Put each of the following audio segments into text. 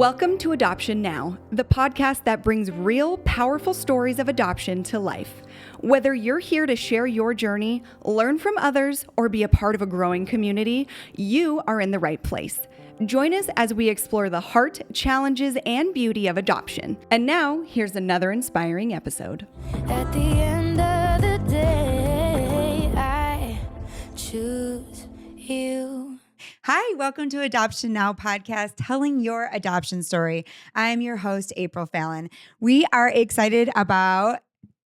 Welcome to Adoption Now, the podcast that brings real, powerful stories of adoption to life. Whether you're here to share your journey, learn from others, or be a part of a growing community, you are in the right place. Join us as we explore the heart, challenges, and beauty of adoption. And now, here's another inspiring episode. At the end of the day, I choose you. Hi, welcome to Adoption Now podcast, telling your adoption story. I'm your host, April Fallon. We are excited about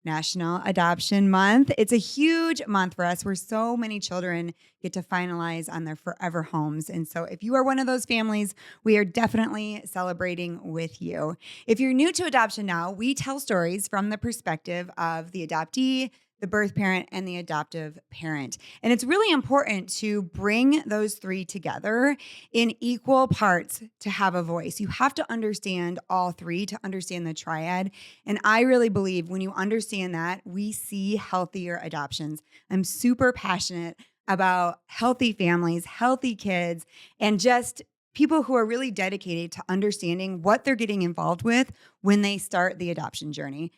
National Adoption Month. It's a huge month for us where so many children get to finalize on their forever homes. And so if you are one of those families, we are definitely celebrating with you. If you're new to Adoption Now, we tell stories from the perspective of the adoptee, the birth parent, and the adoptive parent. And it's really important to bring those three together in equal parts to have a voice. You have to understand all three to understand the triad. And I really believe when you understand that, we see healthier adoptions. I'm super passionate about healthy families, healthy kids, and just people who are really dedicated to understanding what they're getting involved with when they start the adoption journey.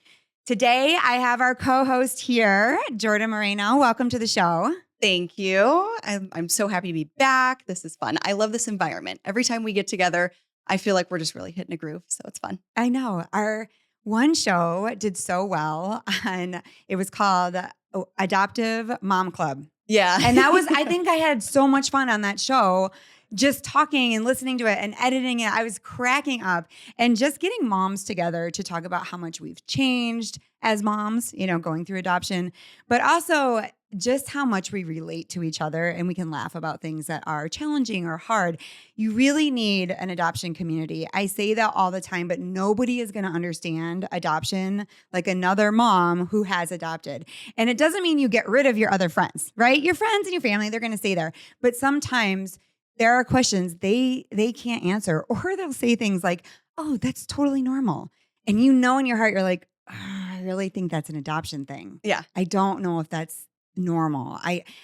Today, I have our co-host here, Jordan Moreno. Welcome to the show. Thank you. I'm so happy to be back. This is fun. I love this environment. Every time we get together, I feel like we're just really hitting a groove. So it's fun. I know. Our one show did so well, and it was called Adoptive Mom Club. Yeah. And that was, I think I had so much fun on that show, just talking and listening to it and editing it. I was cracking up and just getting moms together to talk about how much we've changed as moms, going through adoption, but also just how much we relate to each other and we can laugh about things that are challenging or hard. You really need an adoption community. I say that all the time, but nobody is going to understand adoption like another mom who has adopted. And it doesn't mean you get rid of your other friends, right? Your friends and your family, they're going to stay there. But sometimes there are questions they can't answer, or they'll say things like, oh, that's totally normal. And in your heart, you're like, I really think that's an adoption thing. Yeah. I don't know if that's normal.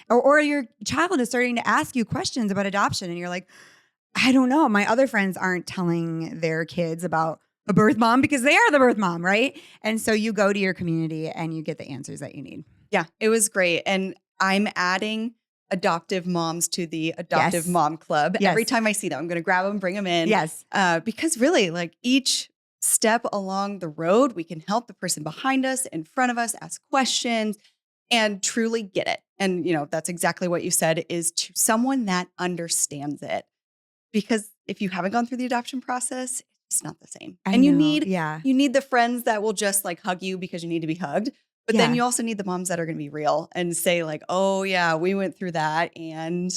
Or your child is starting to ask you questions about adoption and you're like, I don't know. My other friends aren't telling their kids about a birth mom because they are the birth mom, right? And so you go to your community and you get the answers that you need. Yeah, it was great. And I'm adding adoptive moms to the Adoptive Mom Club. Yes. Every time I see them, I'm going to grab them, bring them in. Yes. Because really, like each step along the road, we can help the person behind us, in front of us, ask questions and truly get it. And, that's exactly what you said, is to someone that understands it. Because if you haven't gone through the adoption process, it's not the same. You need the friends that will just like hug you because you need to be hugged. But then you also need the moms that are going to be real and say like, oh yeah, we went through that and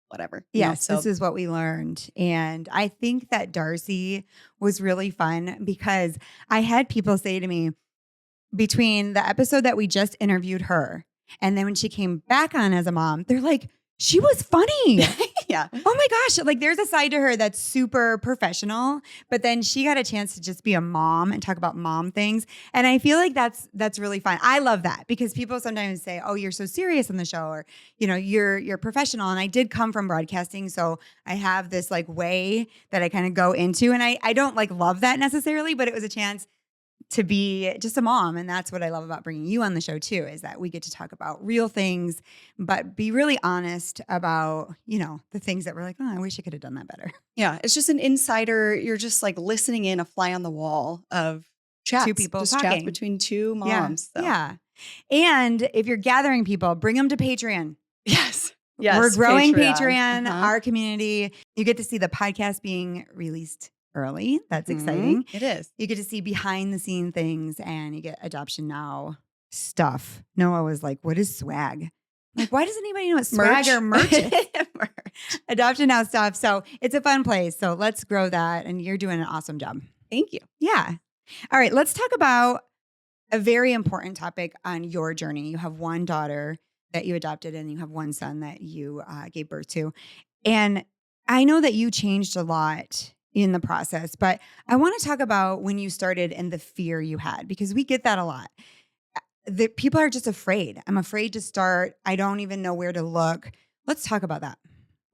whatever. Yes, this is what we learned. And I think that Darcy was really fun because I had people say to me between the episode that we just interviewed her and then when she came back on as a mom, they're like, she was funny. Yeah. Oh my gosh. Like there's a side to her that's super professional, but then she got a chance to just be a mom and talk about mom things. And I feel like that's really fun. I love that because people sometimes say, oh, you're so serious on the show or, you're professional. And I did come from broadcasting. So I have this like way that I kind of go into and I don't like love that necessarily, but it was a chance to be just a mom. And that's what I love about bringing you on the show too, is that we get to talk about real things, but be really honest about, the things that we're like, oh, I wish I could have done that better. Yeah. It's just an insider. You're just like listening in, a fly on the wall of chats. Two people just talking. chats between two moms. Yeah. And if you're gathering people, bring them to Patreon. Yes. We're growing Patreon, our community. You get to see the podcast being released early. That's exciting. It is. You get to see behind the scene things and you get Adoption Now stuff. Noah was like, what is swag? Like, why doesn't anybody know what swag or merch is? Adoption Now stuff. So it's a fun place. So let's grow that. And you're doing an awesome job. Thank you. Yeah. All right. Let's talk about a very important topic on your journey. You have one daughter that you adopted and you have one son that you gave birth to. And I know that you changed a lot in the process, but I want to talk about when you started and the fear you had, because we get that a lot. The people are just afraid. I'm afraid to start. I don't even know where to look. Let's talk about that.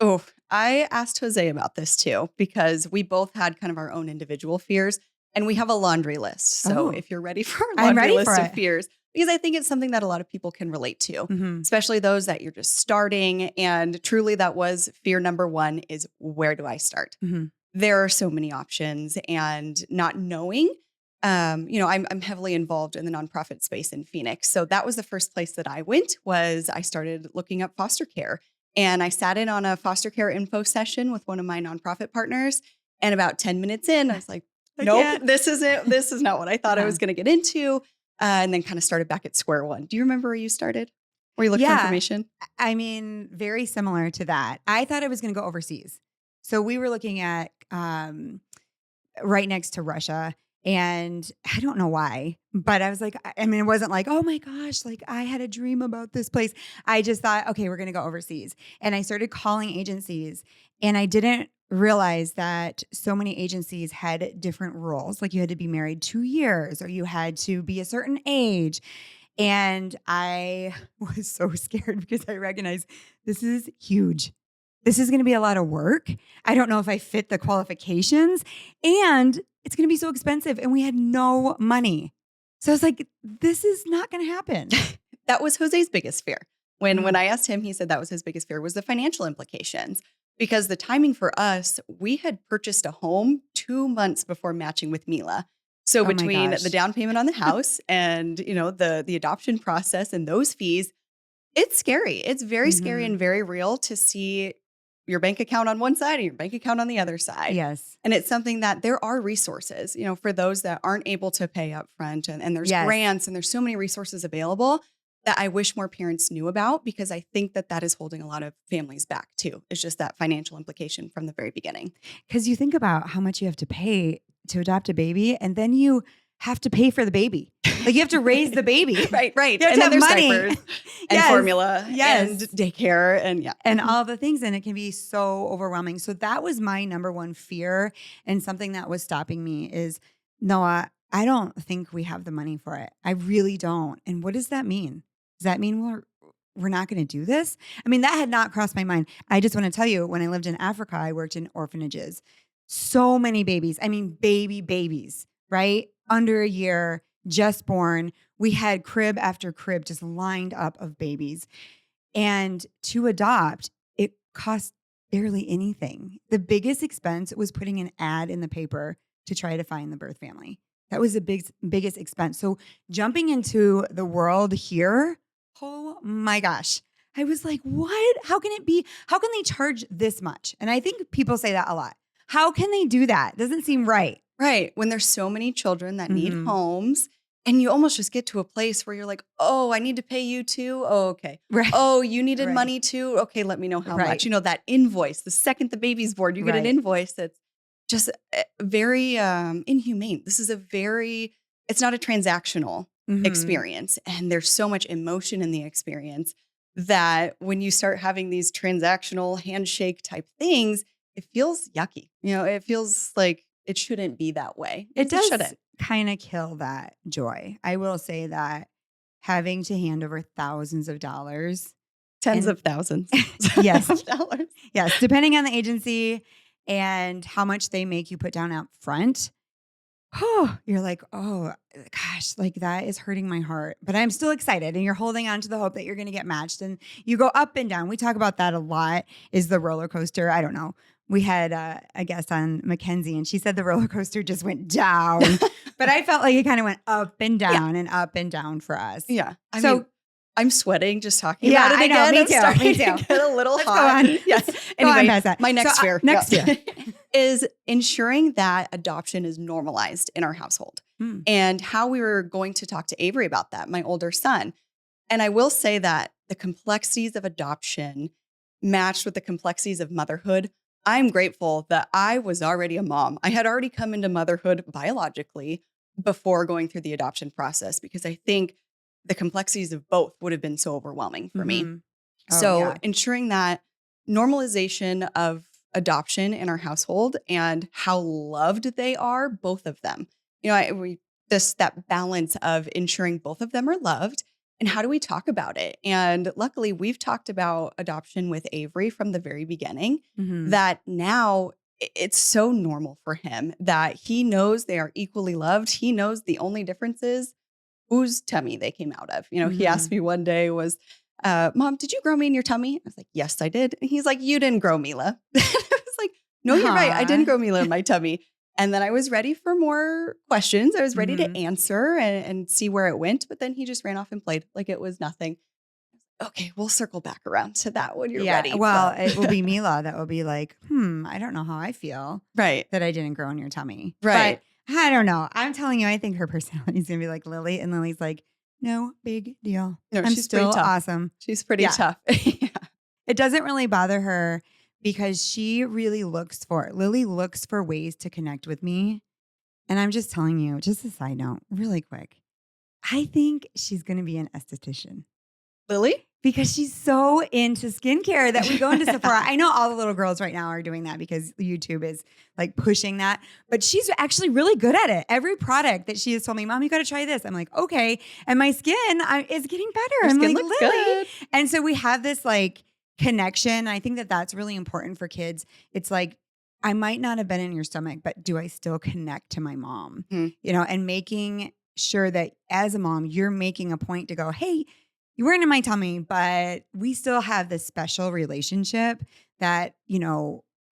Oh, I asked Jose about this too, because we both had kind of our own individual fears and we have a laundry list. So Oh, if you're ready for a I'm laundry ready for list of it. fears, because I think it's something that a lot of people can relate to, Mhm. especially those that you're just starting. And truly that was fear number one is where do I start? Mhm. There are so many options and not knowing. I'm heavily involved in the nonprofit space in Phoenix. So that was the first place that I went was I started looking up foster care. And I sat in on a foster care info session with one of my nonprofit partners. And about 10 minutes in, I was like, I nope, can't. this isn't, this is not what I thought I Uh-huh. was going to get into. And then kind of started back at square one. Do you remember where you started? Where you looked for Yeah. information? I mean, very similar to that. I thought I was going to go overseas. So we were looking at right next to Russia. And I don't know why, but I was like, I mean, it wasn't like, oh my gosh, like I had a dream about this place. I just thought, okay, we're going to go overseas. And I started calling agencies and I didn't realize that so many agencies had different rules. Like you had to be married 2 years or you had to be a certain age. And I was so scared because I recognized this is huge. This is going to be a lot of work. I don't know if I fit the qualifications and it's going to be so expensive. And we had no money. So I was like, this is not going to happen. That was Jose's biggest fear. When Mm. I asked him, he said that was his biggest fear was the financial implications. Because the timing for us, we had purchased a home 2 months before matching with Mila. So Oh my between gosh. the down payment on the house and, the adoption process and those fees, it's scary. It's very scary Mhm. and very real to see your bank account on one side and your bank account on the other side. Yes. And it's something that there are resources, for those that aren't able to pay up front and there's Yes. grants and there's so many resources available that I wish more parents knew about because I think that that is holding a lot of families back too. It's just that financial implication from the very beginning. Because you think about how much you have to pay to adopt a baby, and then you have to pay for the baby. Like you have to raise the baby. Right. You have And to then have there's money. diapers and Yes, formula yes. and daycare and yeah. And all the things. And it can be so overwhelming. So that was my number one fear. And something that was stopping me is Noah, I don't think we have the money for it. I really don't. And what does that mean? Does that mean we're not going to do this? I mean, that had not crossed my mind. I just want to tell you, when I lived in Africa, I worked in orphanages. So many babies. I mean, babies, right? Under a year, just born. We had crib after crib just lined up of babies. And to adopt, it cost barely anything. The biggest expense was putting an ad in the paper to try to find the birth family. That was the biggest expense. So jumping into the world here, oh my gosh. I was like, what? How can it be? How can they charge this much? And I think people say that a lot. How can they do that? Doesn't seem right. Right. When there's so many children that need Mhm. homes and you almost just get to a place where you're like, oh, I need to pay you too. Oh, okay. Right. Oh, you needed Right. money too. Okay. Let me know how Right. much. That invoice, the second the baby's born, you get an Right. invoice that's just very inhumane. It's not a transactional Mhm. experience. And there's so much emotion in the experience that when you start having these transactional handshake type things, it feels yucky. It feels like it shouldn't be that way. It Because does shouldn't. kind of kill that joy. I will say that having to hand over thousands of dollars. Tens And of thousands yes, of dollars. yes, depending on the agency and how much they make you put down up front. Oh, you're like, oh gosh, like that is hurting my heart. But I'm still excited. And you're holding on to the hope that you're going to get matched. And you go up and down. We talk about that a lot, is the roller coaster. I don't know. We had a guest on Mackenzie and she said the roller coaster just went down. But I felt like it kind of went up and down and up and down for us. Yeah. I So- mean, I'm sweating just talking Yeah, about it I know. again. Me I'm too. starting Me to too. get a little Let's go hot. on. Yes. Go on Anyway, past that. my next So, fear. next yeah, fear. is ensuring that adoption is normalized in our household Hmm. and how we were going to talk to Avery about that, my older son. And I will say that the complexities of adoption matched with the complexities of motherhood. I'm grateful that I was already a mom. I had already come into motherhood biologically before going through the adoption process because I think the complexities of both would have been so overwhelming for me. Mhm. Oh, So yeah. ensuring that normalization of adoption in our household and how loved they are, both of them. That balance of ensuring both of them are loved And how do we talk about it? And luckily, we've talked about adoption with Avery from the very beginning, Mhm. that now it's so normal for him that he knows they are equally loved. He knows the only difference is whose tummy they came out of. He asked Mhm. me one day Mom, did you grow me in your tummy? I was like, yes, I did. And he's like, you didn't grow Mila. I was like, no, you're right. I didn't Aw. grow Mila in my tummy. And then I was ready for more questions. I was ready to Mhm. answer and see where it went. But then he just ran off and played like it was nothing. Okay, we'll circle back around to that when you're Yeah. ready. Well, But it will be Mila that will be like, I don't know how I feel right, that I didn't grow in your tummy. But right. I don't know. I'm telling you, I think her personality is going to be like Lily. And Lily's like, no big deal. No, I'm she's pretty still tough. awesome. She's pretty Yeah. tough. Yeah. It doesn't really bother her because Lily looks for ways to connect with me. And I'm just telling you, just a side note, really quick. I think she's going to be an esthetician Lily? because she's so into skincare that we go into Sephora. I know all the little girls right now are doing that because YouTube is like pushing that, but she's actually really good at it. Every product that she has told me, Mom, you got to try this. I'm like, okay. And my skin is getting better. Your I'm skin like, looks Lily. good. And so we have this like connection. I think that that's really important for kids. It's like, I might not have been in your stomach, but do I still connect to my mom? Mhm. And making sure that as a mom, you're making a point to go, hey, you weren't in my tummy, but we still have this special relationship that,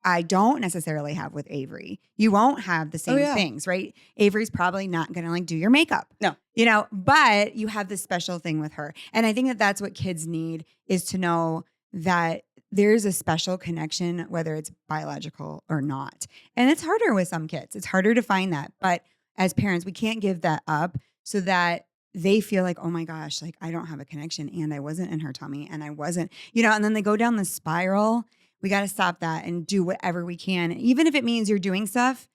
I don't necessarily have with Avery. You won't have the Oh, same yeah. things, right? Avery's probably not going to like do your makeup. No. But you have this special thing with her. And I think that that's what kids need is to know that there's a special connection, whether it's biological or not. And it's harder with some kids. It's harder to find that. But as parents, we can't give that up so that they feel like, oh my gosh, like I don't have a connection and I wasn't in her tummy and I wasn't, and then they go down the spiral. We got to stop that and do whatever we can. Even if it means you're doing stuff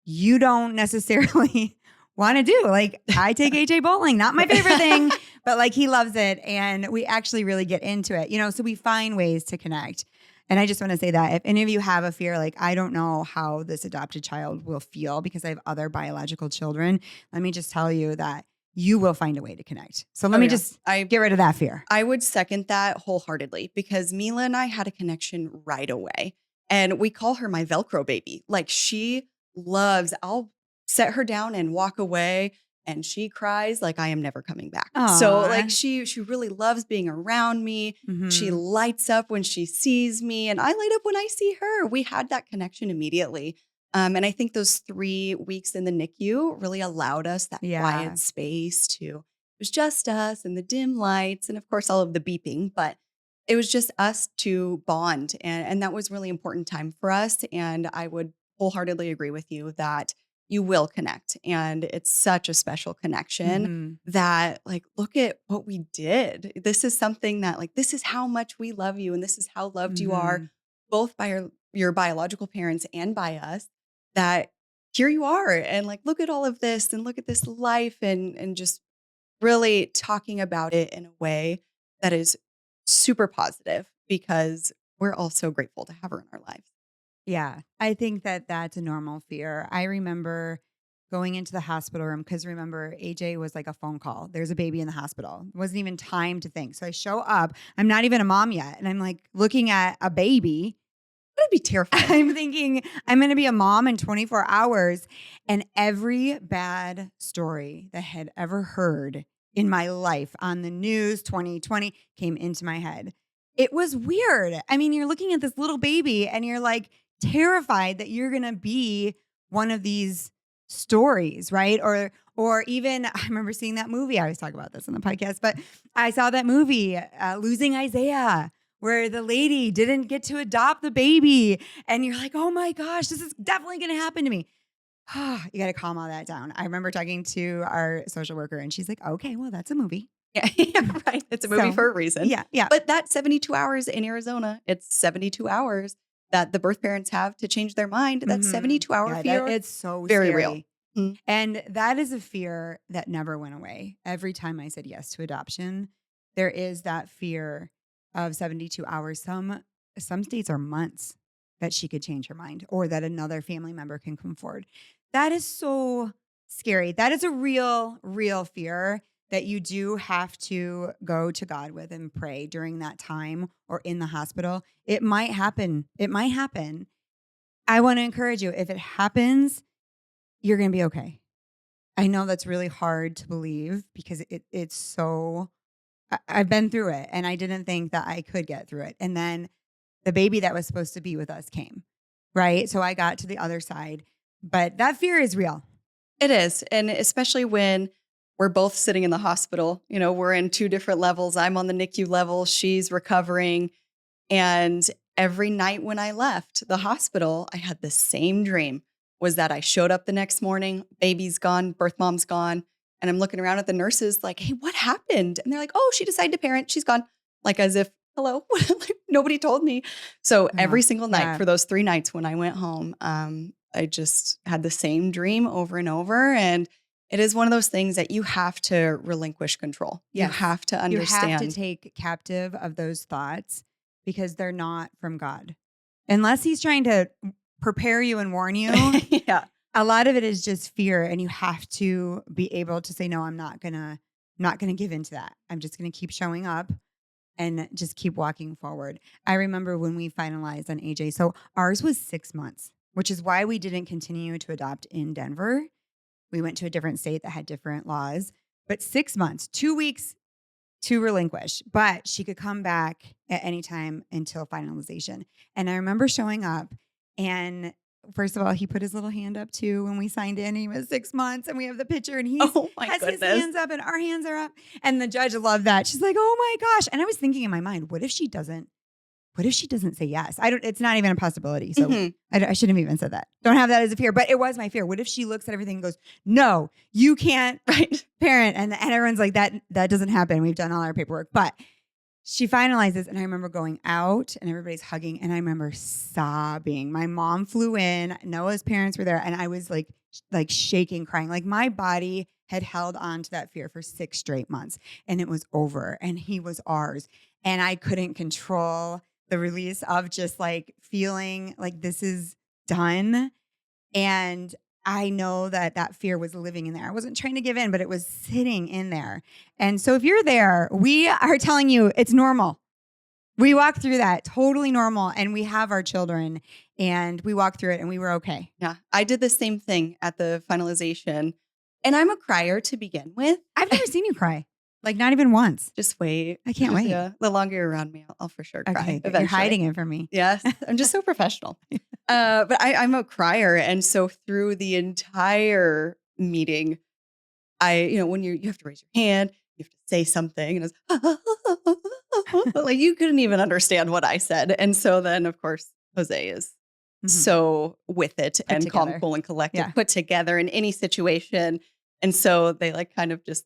you don't necessarily want to do. Like I take AJ bowling, not my favorite thing, but like he loves it. And we actually really get into it, so we find ways to connect. And I just want to say that if any of you have a fear, like I don't know how this adopted child will feel because I have other biological children, let me just tell you that you will find a way to connect. So let me just get rid of that fear. I would second that wholeheartedly because Mila and I had a connection right away. And we call her my Velcro baby. Like I'll set her down and walk away and she cries like I am never coming back. So like Aw. she really loves being around me. She Mhm. lights up when she sees me and I light up when I see her. We had that connection immediately. And I think those 3 weeks in the NICU really allowed us that Yeah. quiet space it was just us and the dim lights and of course all of the beeping, but it was just us to bond. And that was really important time for us. And I would wholeheartedly agree with you that you will connect. And it's such a special connection Mhm. that like, look at what we did. This is something that like, this is how much we love you. And this is how loved you are Mhm. both by your biological parents and by us that here you are. And like, look at all of this and look at this life and just really talking about it in a way that is super positive because we're all so grateful to have her in our lives. Yeah, I think that that's a normal fear. I remember going into the hospital room because remember, AJ was like a phone call. There's a baby in the hospital. It wasn't even time to think. So I show up. I'm not even a mom yet. And I'm like looking at a baby. That'd be terrifying. I'm thinking I'm going to be a mom in 24 hours. And every bad story that I had ever heard in my life on the news 2020 came into my head. It was weird. I mean, you're looking at this little baby and you're like terrified that you're going to be one of these stories, right? Or even I remember seeing that movie. I always talk about this on the podcast, but I saw that movie, Losing Isaiah, where the lady didn't get to adopt the baby. And you're like, oh my gosh, this is definitely going to happen to me. You got to calm all that down. I remember talking to our social worker and she's like, okay, well, that's a movie. Yeah, right. It's a movie So, for a reason. Yeah, yeah. But that 72 hours in Arizona, it's 72 hours that the birth parents have to change their mind. That Mhm. 72-hour Yeah, fear, it's so very scary. real. Mhm. And that is a fear that never went away. Every time I said yes to adoption, there is that fear of 72 hours. Some states are months that she could change her mind or that another family member can come forward. That is so scary. That is a real fear that you do have to go to God with and pray during that time or in the hospital. It might happen. It might happen. I want to encourage you. If it happens, you're going to be okay. I know that's really hard to believe because it's so, I've been through it and I didn't think that I could get through it. And then the baby that was supposed to be with us came, right? So I got to the other side, but that fear is real. It is. And especially when we're both sitting in the hospital, we're in two different levels. I'm on the NICU level, she's recovering. And every night when I left the hospital, I had the same dream, was that I showed up the next morning, baby's gone, birth mom's gone. And I'm looking around at the nurses like, hey, what happened? And they're like, oh, she decided to parent. She's gone. Like as if, hello, like, nobody told me. So every single night for those 3 nights when I went home, I just had the same dream over and over. And it is one of those things that you have to relinquish control. Yes. You have to understand. You have to take captive of those thoughts because they're not from God. Unless he's trying to prepare you and warn you. Yeah. A lot of it is just fear. And you have to be able to say, no, I'm not gonna give into that. I'm just gonna keep showing up and just keep walking forward. I remember when we finalized on AJ. So ours was 6 months, which is why we didn't continue to adopt in Denver. We went to a different state that had different laws, but 6 months, 2 weeks to relinquish, but she could come back at any time until finalization. And I remember showing up and first of all, he put his little hand up too when we signed in. He was 6 months and we have the picture and he has his hands up and our hands are up. And the judge loved that. She's like, oh my gosh. And I was thinking in my mind, what if she doesn't say yes? It's not even a possibility. So I shouldn't have even said that. Don't have that as a fear, but it was my fear. What if she looks at everything and goes, no, you can't parent. And everyone's like, that doesn't happen. We've done all our paperwork, but she finalizes. And I remember going out and everybody's hugging. And I remember sobbing. My mom flew in. Noah's parents were there. And I was like shaking, crying. Like my body had held on to that fear for 6 straight months. And it was over. And he was ours. And I couldn't control the release of just like feeling like this is done. And I know that fear was living in there. I wasn't trying to give in, but it was sitting in there. And so if you're there, we are telling you it's normal. We walked through that, totally normal. And we have our children and we walked through it and we were okay. Yeah. I did the same thing at the finalization. And I'm a crier to begin with. I've never seen you cry. Like not even once. Just wait. I can't wait. Yeah. The longer you're around me, I'll for sure cry. Okay, you're hiding it from me. Yes. I'm just so professional. But I'm a crier. And so through the entire meeting, when you have to raise your hand, you have to say something. And it's like you couldn't even understand what I said. And so then, of course, Jose is so with it and calm, cool, and collected, put together in any situation. And so they like kind of just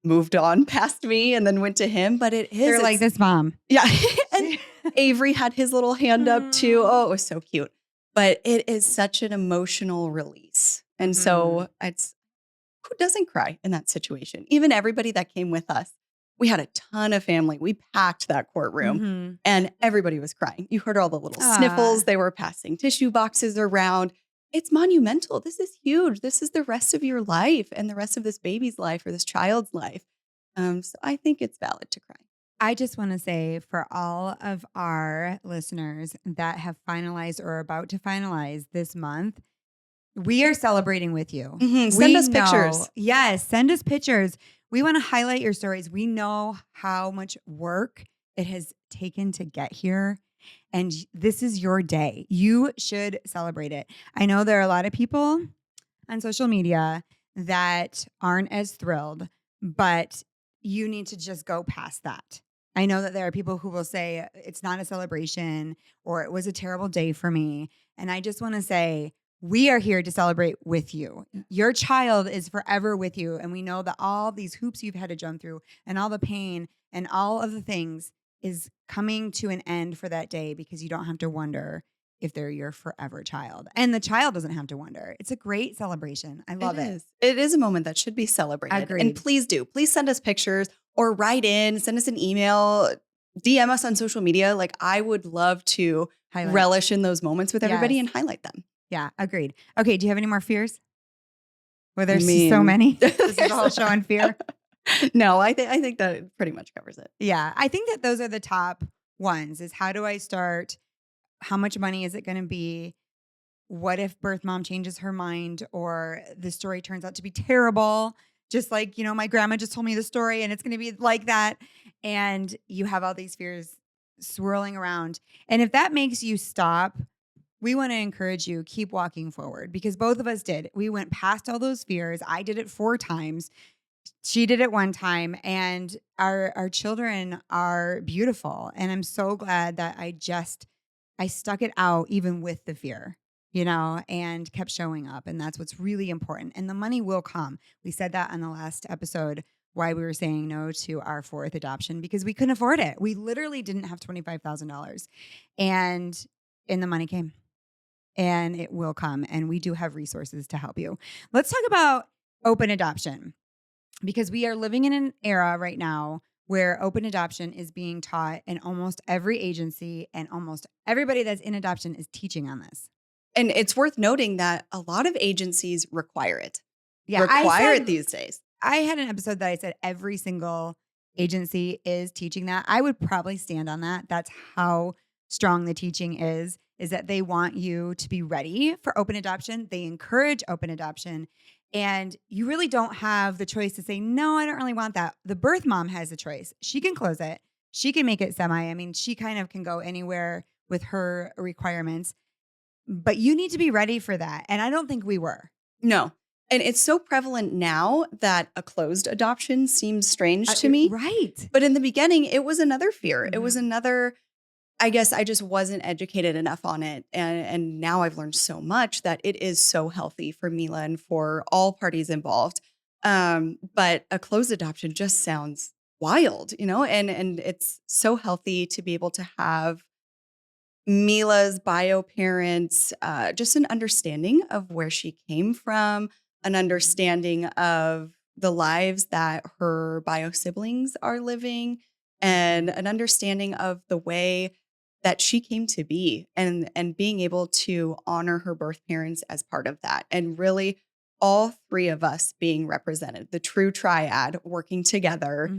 moved on past me and then went to him. But they're like this mom. Yeah. And Avery had his little hand up too. Oh, it was so cute. But it is such an emotional release. And so who doesn't cry in that situation? Even everybody that came with us. We had a ton of family. We packed that courtroom and everybody was crying. You heard all the little sniffles. They were passing tissue boxes around. It's monumental. This is huge. This is the rest of your life and the rest of this baby's life or this child's life. So I think it's valid to cry. I just want to say for all of our listeners that have finalized or are about to finalize this month, we are celebrating with you. Send us pictures. Yes, send us pictures. We want to highlight your stories. We know how much work it has taken to get here. And this is your day. You should celebrate it. I know there are a lot of people on social media that aren't as thrilled, but you need to just go past that. I know that there are people who will say it's not a celebration or it was a terrible day for me. And I just want to say, we are here to celebrate with you. Your child is forever with you. And we know that all these hoops you've had to jump through and all the pain and all of the things is coming to an end for that day because you don't have to wonder if they're your forever child. And the child doesn't have to wonder. It's a great celebration. I love it. It is a moment that should be celebrated. Agreed. And please do. Please send us pictures or write in, send us an email, DM us on social media. Like I would love to relish in those moments with everybody and highlight them. Yeah, agreed. Okay, do you have any more fears? Well, there's so many. This is the whole show on fear. No, I think that pretty much covers it. Yeah. I think that those are the top ones is how do I start? How much money is it going to be? What if birth mom changes her mind or the story turns out to be terrible? Just like, my grandma just told me the story and it's going to be like that. And you have all these fears swirling around. And if that makes you stop, we want to encourage you, keep walking forward because both of us did. We went past all those fears. I did it 4 times. She did it 1 time and our children are beautiful. And I'm so glad that I stuck it out even with the fear, and kept showing up. And that's what's really important. And the money will come. We said that on the last episode, why we were saying no to our 4th adoption because we couldn't afford it. We literally didn't have $25,000 and the money came and it will come. And we do have resources to help you. Let's talk about open adoption. Because we are living in an era right now where open adoption is being taught in almost every agency and almost everybody that's in adoption is teaching on this. And it's worth noting that a lot of agencies require it. Yeah, require it these days. I had an episode that I said every single agency is teaching that. I would probably stand on that. That's how strong the teaching is that they want you to be ready for open adoption. They encourage open adoption. And you really don't have the choice to say, no, I don't really want that. The birth mom has a choice. She can close it. She can make it semi. I mean, she kind of can go anywhere with her requirements. But you need to be ready for that. And I don't think we were. No. And it's so prevalent now that a closed adoption seems strange to me. Right. But in the beginning, it was another fear. Mm-hmm. It was another, I guess I just wasn't educated enough on it. And now I've learned so much that it is so healthy for Mila and for all parties involved. But a closed adoption just sounds wild, and it's so healthy to be able to have Mila's bio parents, just an understanding of where she came from, an understanding of the lives that her bio siblings are living, and an understanding of the way that she came to be and being able to honor her birth parents as part of that. And really all 3 of us being represented, the true triad working together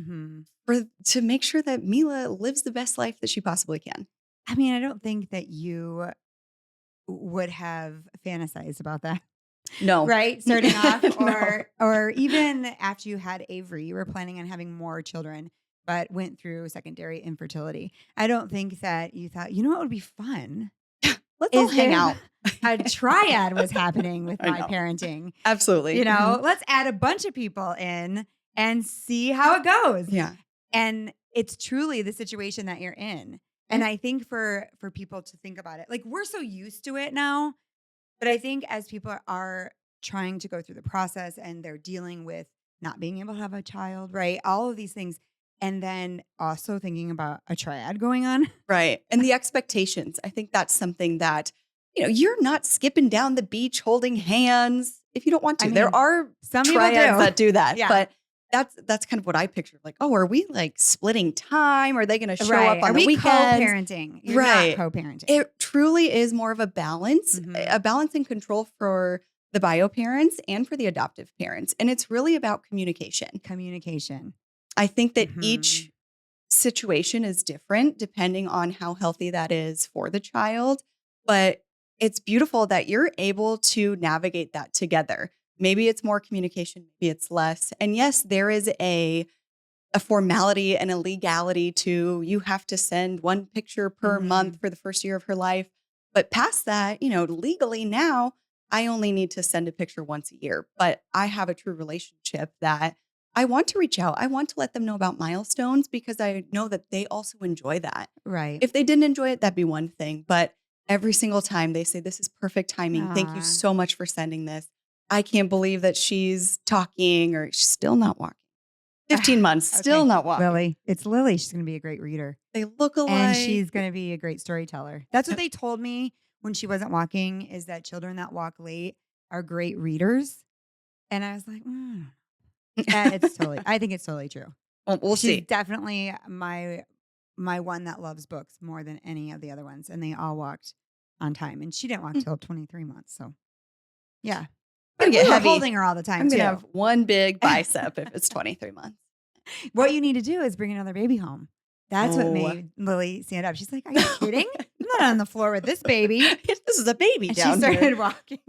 to make sure that Mila lives the best life that she possibly can. I mean, I don't think that you would have fantasized about that. No. Right? Starting off No. or even after you had Avery, you were planning on having more children, but went through secondary infertility. I don't think that you thought, what would be fun? Let's all hang out. A triad was happening with my know. parenting. Absolutely. Let's add a bunch of people in and see how it goes. Yeah. And it's truly the situation that you're in. And I think for people to think about it, like we're so used to it now, but I think as people are trying to go through the process and they're dealing with not being able to have a child, right? All of these things. And then also thinking about a triad going on. Right. And the expectations. I think that's something that, you're not skipping down the beach holding hands if you don't want to. There are some people triads that do that. Yeah. But that's kind of what I pictured. Like, oh, are we like splitting time? Are they going to show right. up on are the we weekends? Co-parenting. You're right. not co-parenting. It truly is more of a balance, a balance and control for the bio parents and for the adoptive parents. And it's really about communication. I think that each situation is different depending on how healthy that is for the child. But it's beautiful that you're able to navigate that together. Maybe it's more communication, maybe it's less. And yes, there is a formality and a legality to you have to send 1 picture per month for the first year of her life. But past that, legally now, I only need to send a picture once a year. But I have a true relationship that I want to reach out. I want to let them know about milestones because I know that they also enjoy that. Right. If they didn't enjoy it, that'd be one thing. But every single time they say, this is perfect timing. Thank you so much for sending this. I can't believe that she's talking or she's still not walking. 15 months, still not walking. Lily. It's Lily. She's going to be a great reader. They look alike. And she's going to be a great storyteller. That's what they told me when she wasn't walking is that children that walk late are great readers. And I was like, I think it's totally true. Well, we'll see. She's definitely my one that loves books more than any of the other ones. And they all walked on time. And she didn't walk till 23 months. So, yeah. But we were holding her all the time, I'm too. going to have one big bicep if it's 23 months. What you need to do is bring another baby home. That's what Oh. made Lily stand up. She's like, are you kidding? I'm not on the floor with this baby. This is a baby And she down started here. walking.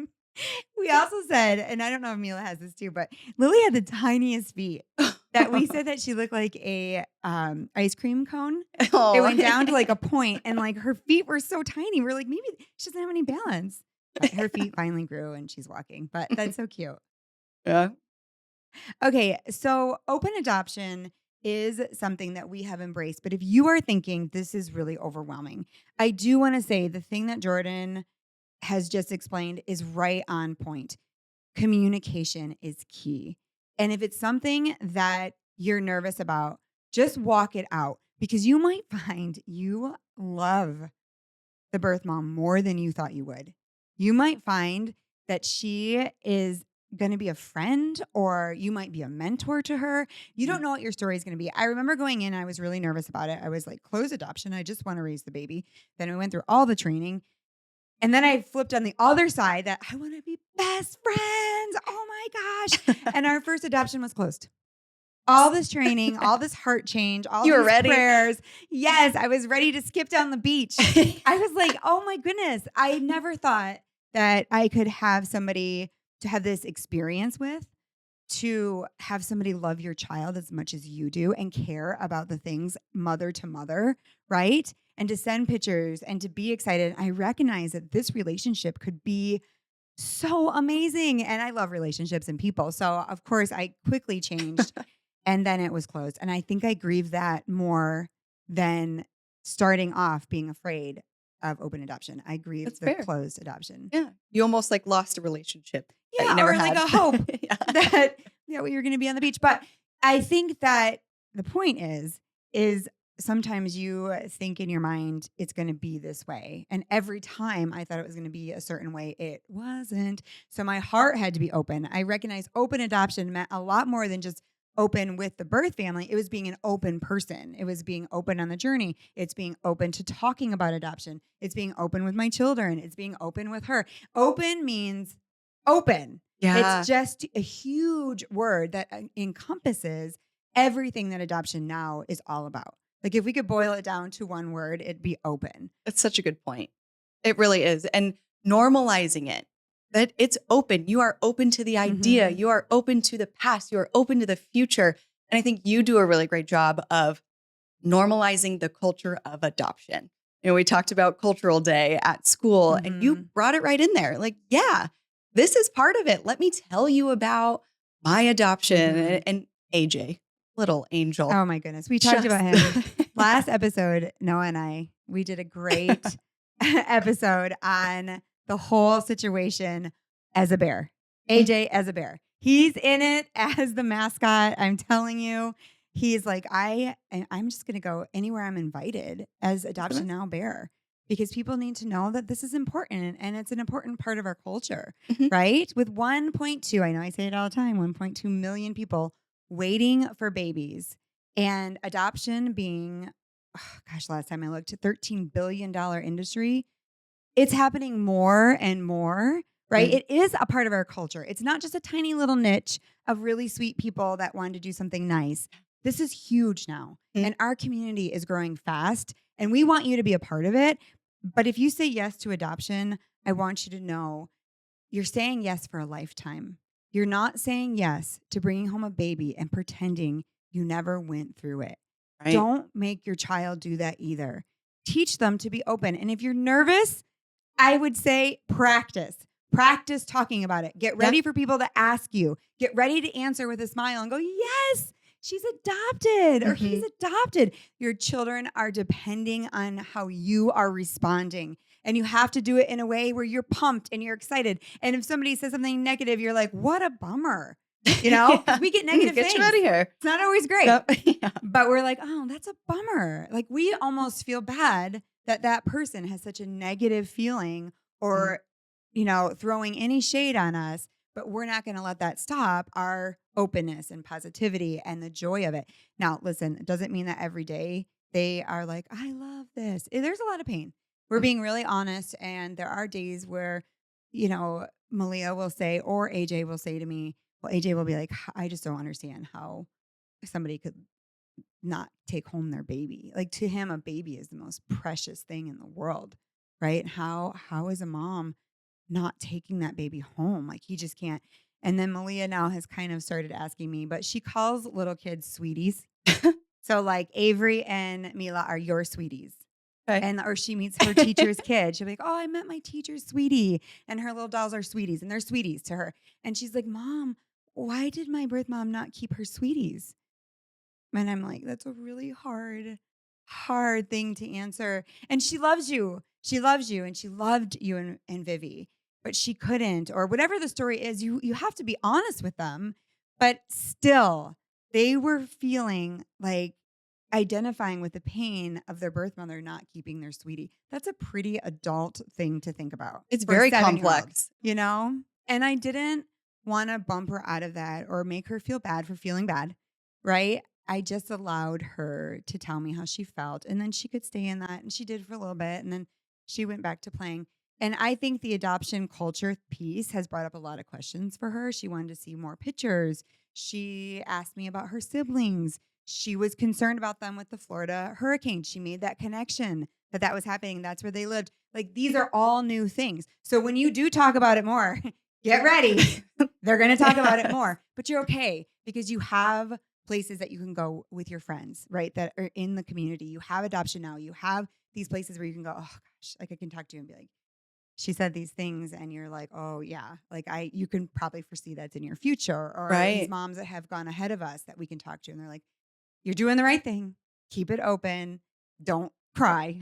We also said, and I don't know if Mila has this too, but Lily had the tiniest feet that we said that she looked like a ice cream cone. Oh. It went down to like a point, and like her feet were so tiny. We're like, maybe she doesn't have any balance. But her feet finally grew and she's walking. But that's so cute. Yeah. Okay, so open adoption is something that we have embraced. But if you are thinking this is really overwhelming, I do want to say the thing that Jordan has just explained is right on point. Communication is key. And if it's something that you're nervous about, just walk it out because you might find you love the birth mom more than you thought you would. You might find that she is going to be a friend or you might be a mentor to her. You don't know what your story is going to be. I remember going in, I was really nervous about it. I was like, closed adoption. I just want to raise the baby. Then we went through all the training. And then I flipped on the other side that I want to be best friends. Oh my gosh. And our first adoption was closed. All this training, all this heart change, all You were these ready? prayers. Yes, I was ready to skip down the beach. I was like, oh my goodness. I never thought that I could have somebody to have this experience with, to have somebody love your child as much as you do and care about the things mother to mother, right? And to send pictures and to be excited. I recognize that this relationship could be so amazing. And I love relationships and people. So, of course, I quickly changed and then it was closed. And I think I grieve that more than starting off being afraid of open adoption. I grieve That's the fair. closed adoption. Yeah. You almost like lost a relationship that Yeah, you never or had. like a hope Yeah. that we were going to be on the beach. But I think that the point is sometimes you think in your mind it's going to be this way. And every time I thought it was going to be a certain way, it wasn't. So my heart had to be open. I recognized open adoption meant a lot more than just open with the birth family. It was being an open person. It was being open on the journey. It's being open to talking about adoption. It's being open with my children. It's being open with her. Open means open. Yeah. It's just a huge word that encompasses everything that adoption now is all about. Like if we could boil it down to one word, it'd be open. That's such a good point. It really is. And normalizing it, that it's open. You are open to the idea. Mhm. You are open to the past. You are open to the future. And I think you do a really great job of normalizing the culture of adoption. You know, we talked about cultural day at school and you brought it right in there. Like, yeah, this is part of it. Let me tell you about my adoption and AJ, little angel. Oh my goodness. We talked about him last episode. Noah and I, we did a great episode on the whole situation as a bear. AJ as a bear. He's in it as the mascot. I'm telling you. He's like, I'm just going to go anywhere I'm invited as Adoption Now Bear because people need to know that this is important and it's an important part of our culture, right? With 1.2, I know I say it all the time, 1.2 million people waiting for babies and adoption being, last time I looked, $13 billion industry. It's happening more and more, right? It is a part of our culture. It's not just a tiny little niche of really sweet people that want to do something nice. This is huge now. And our community is growing fast and we want you to be a part of it. But if you say yes to adoption, I want you to know you're saying yes for a lifetime. You're not saying yes to bringing home a baby and pretending you never went through it. Right. Don't make your child do that either. Teach them to be open. And if you're nervous, I would say practice. Practice talking about it. Get ready for people to ask you. Get ready to answer with a smile and go, yes, she's adopted or he's adopted. Your children are depending on how you are responding. And you have to do it in a way where you're pumped and you're excited. And if somebody says something negative, you're like, what a bummer. You know, we get negative Get things. you out of here. It's not always great. Yep. But we're like, oh, that's a bummer. Like we almost feel bad that that person has such a negative feeling or, you know, throwing any shade on us. But we're not going to let that stop our openness and positivity and the joy of it. Now, listen, it doesn't mean that every day they are like, I love this. There's a lot of pain. We're being really honest. And there are days where, you know, Malia will say, or AJ will say to me, well, AJ will be like, I just don't understand how somebody could not take home their baby. Like to him, a baby is the most precious thing in the world, right? How is a mom not taking that baby home? Like he just can't. And then Malia now has kind of started asking me, but she calls little kids sweeties. So like Avery and Mila are your sweeties. Okay. And or she meets her teacher's kid. She'll be like, oh, I met my teacher's sweetie. And her little dolls are sweeties and they're sweeties to her. And she's like, Mom, why did my birth mom not keep her sweeties? And I'm like, that's a really hard thing to answer. And she loves you. She loves you. And she loved you and Vivi, but she couldn't, or whatever the story is, you have to be honest with them. But still, they were feeling like identifying with the pain of their birth mother not keeping their sweetie. That's a pretty adult thing to think about. It's for a very 7-year-old, complex. you know? And I didn't want to bump her out of that or make her feel bad for feeling bad, right? I just allowed her to tell me how she felt. And then she could stay in that. And she did for a little bit. And then she went back to playing. And I think the adoption culture piece has brought up a lot of questions for her. She wanted to see more pictures. She asked me about her siblings. She was concerned about them with the Florida hurricane. She made that connection that was happening. That's where they lived. Like these are all new things. So when you do talk about it more, get ready. They're going to talk about it more, but you're okay because you have places that you can go with your friends, right? That are in the community. You have Adoption Now. You have these places where you can go, oh gosh, like I can talk to you and be like, she said these things and you're like, oh yeah, like you can probably foresee that's in your future, or Right. these moms that have gone ahead of us that we can talk to. And they're like, you're doing the right thing. Keep it open. Don't cry.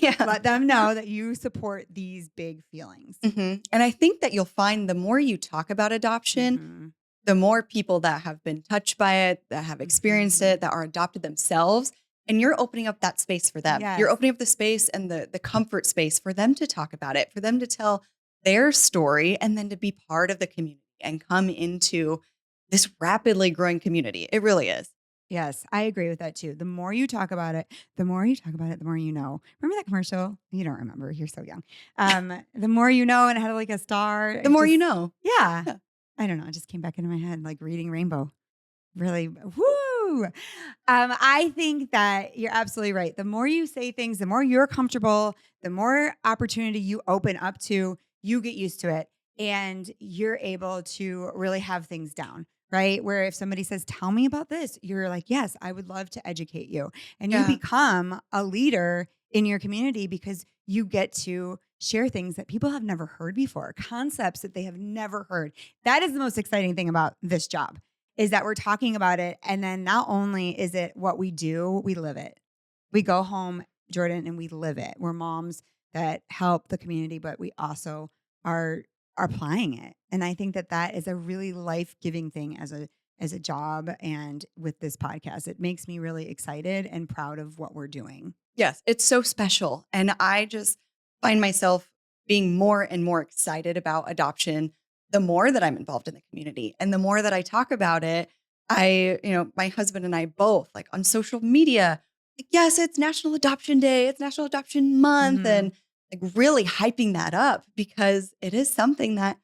Yeah. Let them know that you support these big feelings. And I think that you'll find the more you talk about adoption, Mhm. the more people that have been touched by it, that have experienced it, that are adopted themselves, and you're opening up that space for them. Yes. You're opening up the space and the comfort space for them to talk about it, for them to tell their story, and then to be part of the community and come into this rapidly growing community. It really is. Yes, I agree with that too. The more you talk about it, the more you know. Remember that commercial? You don't remember. You're so young. The more you know, and it had like a star. The more you know. Yeah. Yeah. I don't know. It just came back into my head, like reading Rainbow. Really, woo. I think that you're absolutely right. The more you say things, the more you're comfortable, the more opportunity you open up to, you get used to it. And you're able to really have things down, right? Where if somebody says, tell me about this, you're like, yes, I would love to educate you. And you Yeah. become a leader in your community because you get to share things that people have never heard before, concepts that they have never heard. That is the most exciting thing about this job, is that we're talking about it. And then not only is it what we do, we live it. We go home, Jordan, and we live it. We're moms that help the community, but we also are applying it. And I think that that is a really life-giving thing as a job, and with this podcast. It makes me really excited and proud of what we're doing. Yes, it's so special. And I just find myself being more and more excited about adoption the more that I'm involved in the community and the more that I talk about it. My husband and I both, like on social media, like, yes, it's National Adoption Day, it's National Adoption Month, Mhm. and like really hyping that up because it is something that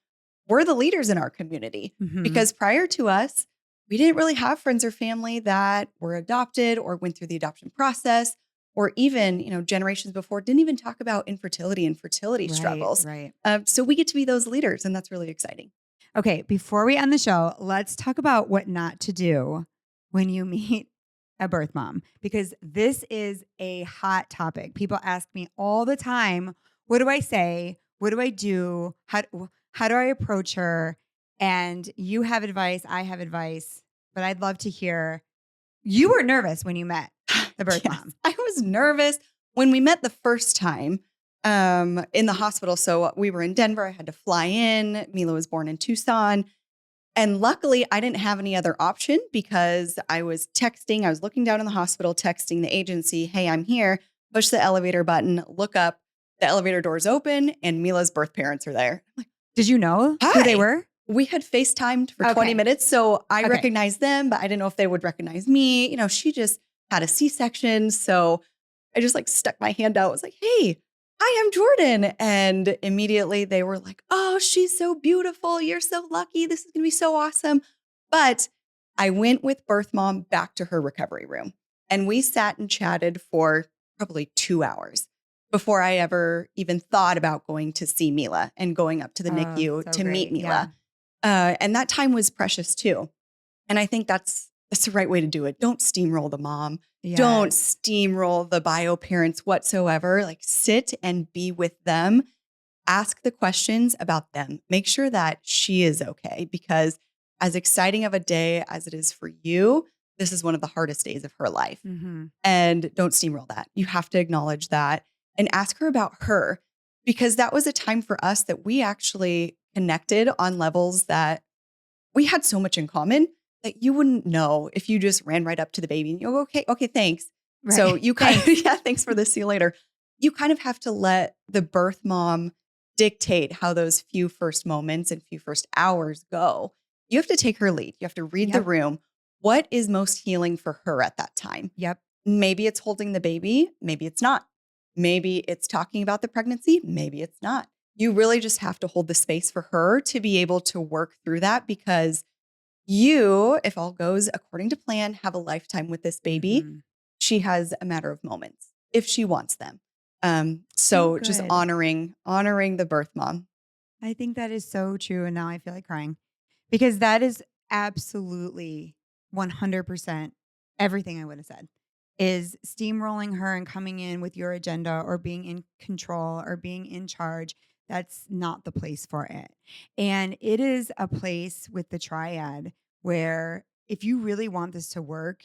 we're the leaders in our community. Mhm. Because prior to us, we didn't really have friends or family that were adopted or went through the adoption process, or even, generations before didn't even talk about infertility and fertility struggles. Right. So we get to be those leaders, and that's really exciting. Okay, before we end the show, let's talk about what not to do when you meet a birth mom, because this is a hot topic. People ask me all the time, what do I say? What do I do? How do I approach her? And you have advice, I have advice, but I'd love to hear. You were nervous when you met the birth Yes, mom. I was nervous when we met the first time in the hospital. So we were in Denver. I had to fly in. Mila was born in Tucson. And luckily, I didn't have any other option because I was texting. I was looking down in the hospital, texting the agency, hey, I'm here. Push the elevator button, look up. The elevator doors open, and Mila's birth parents are there. I'm like, Did you know who Hi. they were? we had FaceTimed for Okay. 20 minutes. So I Okay. recognized them, but I didn't know if they would recognize me. She just had a C-section. So I just stuck my hand out. I was like, hey, hi, I'm Jordan. And immediately they were like, oh, she's so beautiful. You're so lucky. This is going to be so awesome. But I went with birth mom back to her recovery room and we sat and chatted for probably 2 hours before I ever even thought about going to see Mila and going up to the Oh, NICU so to meet great. Yeah. Mila. And that time was precious too. And I think that's the right way to do it. Don't steamroll the mom. Don't Yes. steamroll the bio parents whatsoever. Like sit and be with them. Ask the questions about them. Make sure that she is okay because as exciting of a day as it is for you, this is one of the hardest days of her life. Mm-hmm. And don't steamroll that. You have to acknowledge that and ask her about her because that was a time for us that we actually connected on levels that we had so much in common that you wouldn't know if you just ran right up to the baby and you go, okay, thanks. Right. So you kind of, yeah, thanks for this. See you later. You kind of have to let the birth mom dictate how those few first moments and few first hours go. You have to take her lead. You have to read the Yep. room. What is most healing for her at that time? Yep. Maybe it's holding the baby. Maybe it's not. Maybe it's talking about the pregnancy. Maybe it's not. You really just have to hold the space for her to be able to work through that because you, if all goes according to plan, have a lifetime with this baby. Mhm. She has a matter of moments if she wants them. So So just good. honoring the birth mom. I think that is so true. And now I feel like crying because that is absolutely 100% everything I would have said is steamrolling her and coming in with your agenda or being in control or being in charge. That's not the place for it. And it is a place with the triad where if you really want this to work,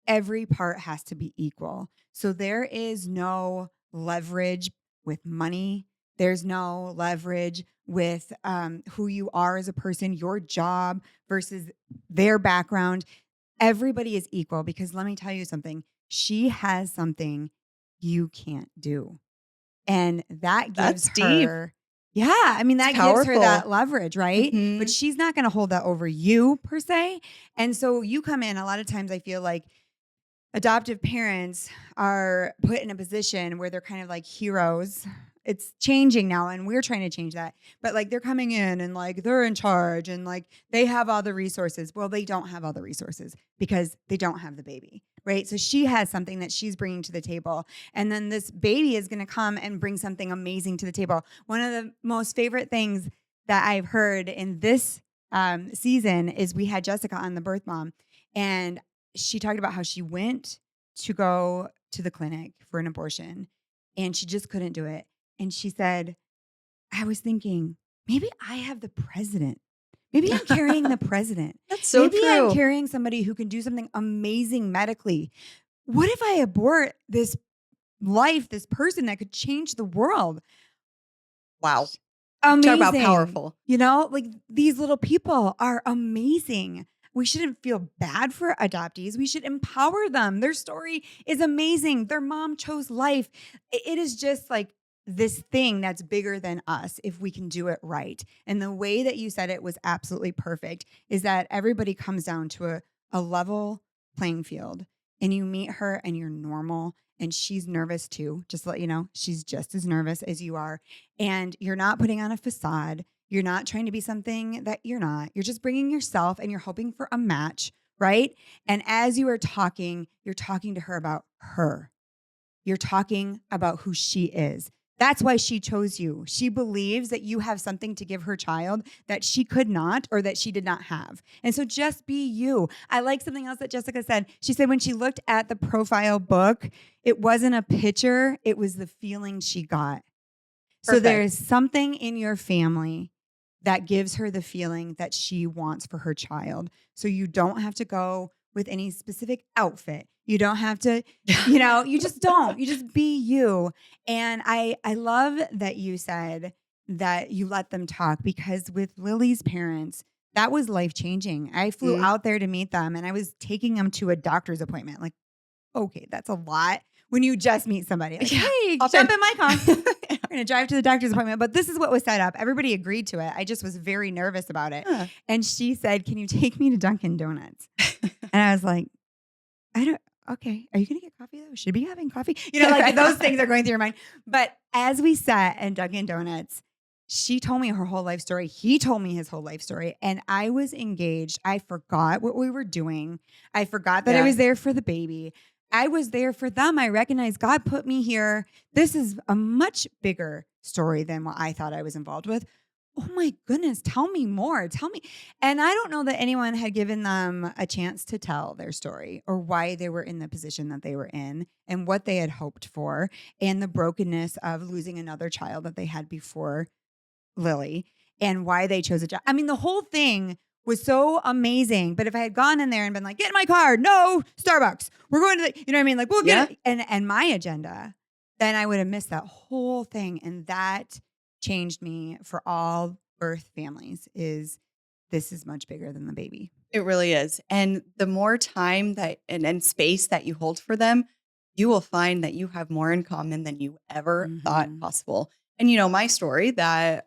every part has to be equal. So there is no leverage with money. There's no leverage with who you are as a person, your job versus their background. Everybody is equal because let me tell you something. She has something you can't do. And that gives That's deep. her, yeah, I mean, that It's gives her that powerful. leverage, right? Mhm. But she's not going to hold that over you per se. And so you come in, a lot of times I feel like adoptive parents are put in a position where they're kind of like heroes. It's changing now and we're trying to change that. But like they're coming in and like they're in charge and like they have all the resources. Well, they don't have all the resources because they don't have the baby, right? So she has something that she's bringing to the table. And then this baby is going to come and bring something amazing to the table. One of the most favorite things that I've heard in this season is we had Jessica on, the birth mom, and she talked about how she went to go to the clinic for an abortion and she just couldn't do it. And she said, I was thinking, maybe I have the president. Maybe I'm carrying the president. That's so maybe I'm true. carrying somebody who can do something amazing medically. What if I abort this life, this person that could change the world? Wow. Amazing. Talk about powerful. You know, like these little people are amazing. We shouldn't feel bad for adoptees. We should empower them. Their story is amazing. Their mom chose life. It is just like this thing that's bigger than us if we can do it right. And the way that you said it was absolutely perfect is that everybody comes down to a level playing field and you meet her and you're normal and she's nervous too. Just to let you know, she's just as nervous as you are. And you're not putting on a facade. You're not trying to be something that you're not. You're just bringing yourself and you're hoping for a match, right? And as you are talking, you're talking to her about her. You're talking about who she is. That's why she chose you. She believes that you have something to give her child that she could not or that she did not have. And so just be you. I like something else that Jessica said. She said when she looked at the profile book, it wasn't a picture, it was the feeling she got. So Perfect. there is something in your family that gives her the feeling that she wants for her child. So you don't have to go with any specific outfit. You don't have to, you just don't. You just be you. And I love that you said that you let them talk because with Lily's parents, that was life-changing. I flew out there to meet them and I was taking them to a doctor's appointment. Like, okay, that's a lot when you just meet somebody. Like, hey, jump in my car. We're going to drive to the doctor's appointment. But this is what was set up. Everybody agreed to it. I just was very nervous about it. Huh. And she said, can you take me to Dunkin' Donuts? And I was like, okay. Are you going to get coffee though? Should we be having coffee? Like those things are going through your mind. But as we sat in Dunkin' Donuts, she told me her whole life story. He told me his whole life story. And I was engaged. I forgot what we were doing. I forgot that I Yeah. was there for the baby. I was there for them. I recognized God put me here. This is a much bigger story than what I thought I was involved with. Oh my goodness, tell me more. Tell me. And I don't know that anyone had given them a chance to tell their story or why they were in the position that they were in and what they had hoped for and the brokenness of losing another child that they had before Lily and why they chose a job. I mean, the whole thing was so amazing. But if I had gone in there and been like, get in my car, no, Starbucks, we're going to the, you know what I mean? Like, we'll get it. And my agenda, then I would have missed that whole thing. And that changed me for all birth families is this is much bigger than the baby. It really is. And the more time that and space that you hold for them, you will find that you have more in common than you ever thought Mhm. possible. And my story that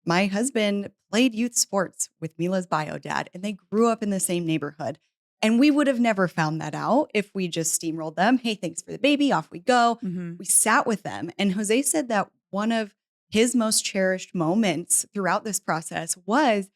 my husband played youth sports with Mila's bio dad, and they grew up in the same neighborhood. And we would have never found that out if we just steamrolled them. Hey, thanks for the baby. Off we go. Mhm. We sat with them. And Jose said that one of his most cherished moments throughout this process was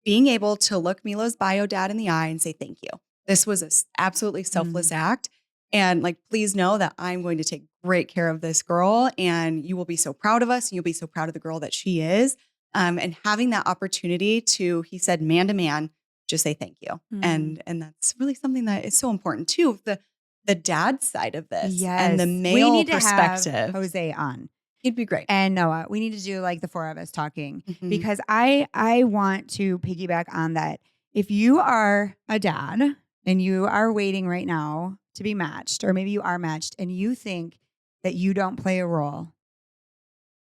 being able to look Milo's bio dad in the eye and say, thank you. This was an absolutely selfless act. And like, please know that I'm going to take great care of this girl and you will be so proud of us. And you'll be so proud of the girl that she is. And having that opportunity to, he said, man to man, just say thank you. Mm. And that's really something that is so important too. The dad side of this and the Yes. We male need to have perspective. Jose on. He'd be great. And Noah, we need to do like the four of us talking Mhm. because I want to piggyback on that. If you are a dad and you are waiting right now to be matched, or maybe you are matched and you think that you don't play a role,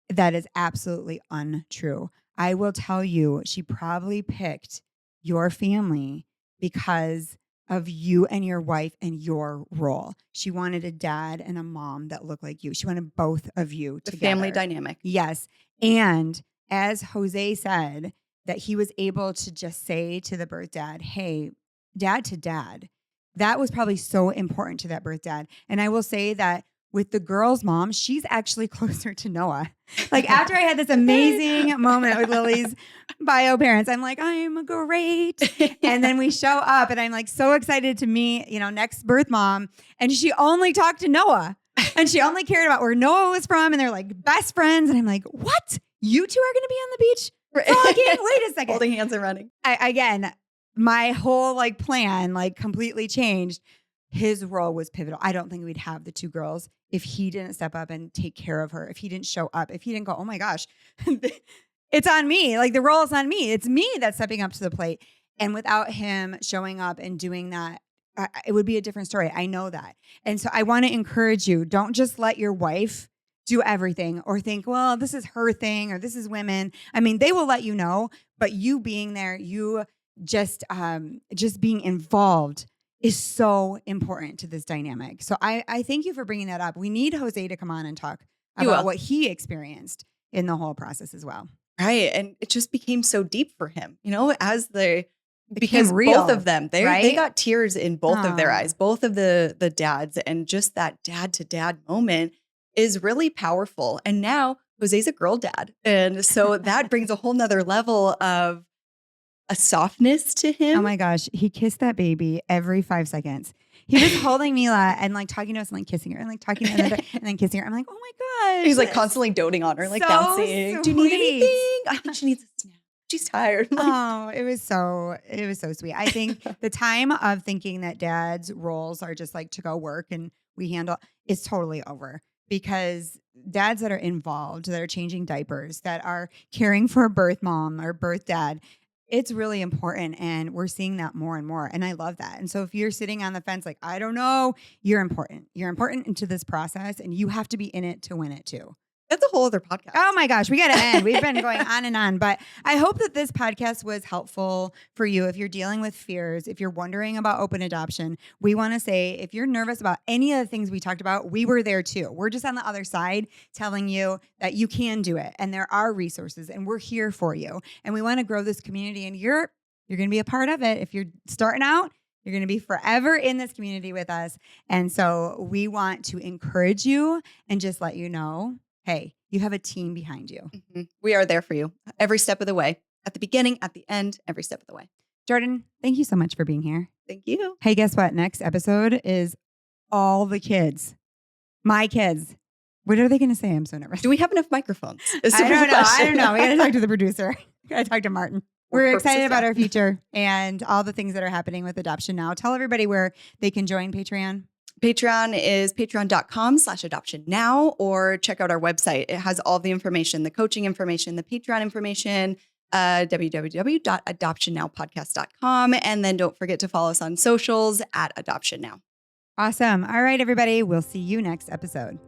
that is absolutely untrue. I will tell you, she probably picked your family because of you and your wife and your role. She wanted a dad and a mom that looked like you. She wanted both of you The together. family dynamic. Yes. And as Jose said, that he was able to just say to the birth dad, hey, dad to dad. That was probably so important to that birth dad. And I will say that with the girl's mom, she's actually closer to Noah. Like after I had this amazing moment with Lily's bio parents, I'm like, I'm great. And then we show up and I'm like so excited to meet, next birth mom. And she only talked to Noah and she only cared about where Noah was from. And they're like best friends. And I'm like, what? You two are going to be on the beach? Talking? Wait a second. Holding hands and running. Again, my whole plan completely changed. His role was pivotal. I don't think we'd have the two girls if he didn't step up and take care of her, if he didn't show up, if he didn't go, oh my gosh, it's on me. Like the role is on me. It's me that's stepping up to the plate. And without him showing up and doing that, it would be a different story. I know that. And so I want to encourage you, don't just let your wife do everything or think, well, this is her thing or this is women. I mean, they will let you know, but you being there, you just being involved is so important to this dynamic. So I thank you for bringing that up. We need Jose to come on and talk about what he experienced in the whole process as well. Right. And it just became so deep for him, because real, both of them, they got tears in both of their eyes, both of the dads. And just that dad to dad moment is really powerful. And now Jose's a girl dad. And so that brings a whole nother level of a softness to him. Oh my gosh. He kissed that baby every 5 seconds. He was holding Mila and talking to us and kissing her and talking to another and then kissing her. I'm like, oh my gosh. He's constantly doting on her, so bouncing. Do you need sweet. anything? I think she needs a snack. She's tired. Oh, it was so sweet. I think the time of thinking that dad's roles are just to go work and we handle is totally over. Because dads that are involved, that are changing diapers, that are caring for a birth mom or birth dad, it's really important. And we're seeing that more and more. And I love that. And so if you're sitting on the fence, I don't know, you're important. You're important into this process and you have to be in it to win it too. That's a whole other podcast. Oh my gosh, we got to end. We've been going on and on, but I hope that this podcast was helpful for you. If you're dealing with fears, if you're wondering about open adoption, we want to say, if you're nervous about any of the things we talked about, we were there too. We're just on the other side telling you that you can do it and there are resources and we're here for you. And we want to grow this community and you're going to be a part of it. If you're starting out, you're going to be forever in this community with us. And so we want to encourage you and just let you know hey, you have a team behind you. We are there for you every step of the way, at the beginning, at the end, every step of the way. Jordan, thank you so much for being here. Thank you. Hey, guess what? Next episode is all the kids. My kids. What are they going to say? I'm so nervous. Do we have enough microphones? I don't know. We got to talk to the producer. We got to talk to Martin. We're excited about our future and all the things that are happening with Adoption Now. Tell everybody where they can join Patreon. Patreon is patreon.com/adoptionnow, or check out our website. It has all the information, the coaching information, the Patreon information, www.adoptionnowpodcast.com. And then don't forget to follow us on socials at Adoption Now. Awesome. All right, everybody. We'll see you next episode.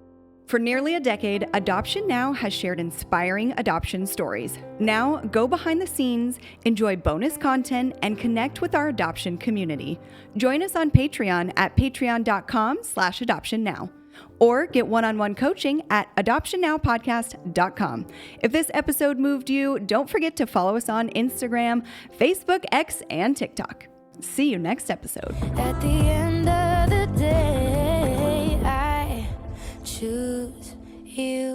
For nearly a decade, Adoption Now has shared inspiring adoption stories. Now, go behind the scenes, enjoy bonus content, and connect with our adoption community. Join us on Patreon at patreon.com/adoptionnow, or get one-on-one coaching at adoptionnowpodcast.com. If this episode moved you, don't forget to follow us on Instagram, Facebook, X, and TikTok. See you next episode. At the end of the day, I choose you.